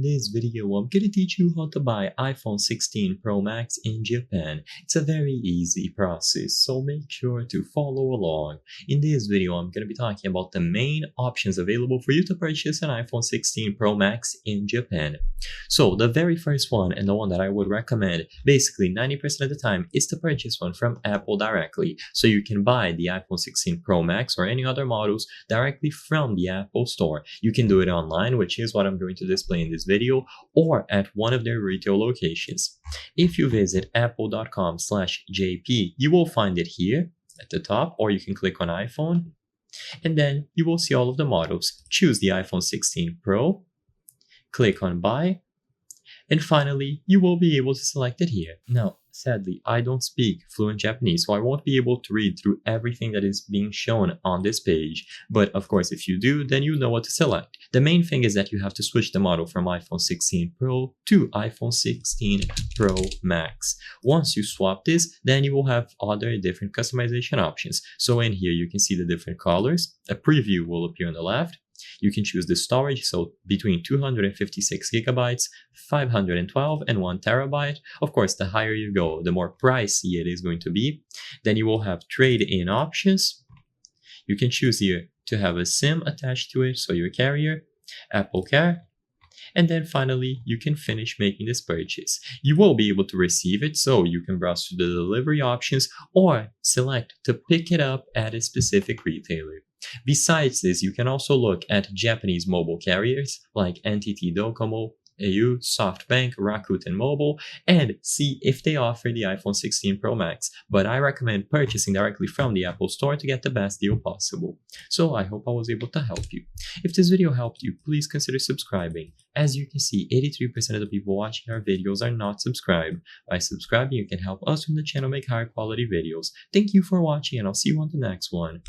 this video, I'm gonna teach you how to buy iPhone 16 Pro Max in Japan. It's a very easy process, so make sure to follow along. In this video, I'm gonna be talking about the main options available for you to purchase an iPhone 16 Pro Max in Japan. So the very first one, and the one that I would recommend basically 90% of the time, is to purchase one from Apple directly. So you can buy the iPhone 16 Pro Max or any other models directly from the Apple Store. You can do it online, which is what I'm going to display in this video, or at one of their retail locations. If you visit apple.com/jp, you will find it here at the top, or you can click on iPhone, and then you will see all of the models. Choose the iPhone 16 Pro, click on buy, and finally, you will be able to select it here. Now, sadly, I don't speak fluent Japanese, so I won't be able to read through everything that is being shown on this page. But of course, if you do, then you know what to select. The main thing is that you have to switch the model from iPhone 16 Pro to iPhone 16 Pro Max. Once you swap this, then you will have other different customization options. So in here, you can see the different colors. A preview will appear on the left. You can choose the storage, so between 256 gigabytes, 512, and 1 terabyte. Of course, the higher you go, the more pricey it is going to be. Then you will have trade-in options. You can choose here to have a SIM attached to it, so your carrier, Apple Care. And then finally, you can finish making this purchase. You will be able to receive it, so you can browse through the delivery options or select to pick it up at a specific retailer. Besides this, you can also look at Japanese mobile carriers like NTT Docomo, au, SoftBank, Rakuten Mobile, and see if they offer the iPhone 16 Pro Max. But I recommend purchasing directly from the Apple Store to get the best deal possible. So I hope I was able to help you. If this video helped you, please consider subscribing. As you can see, 83% of the people watching our videos are not subscribed. By subscribing, you can help us from the channel make higher quality videos. Thank you for watching, and I'll see you on the next one.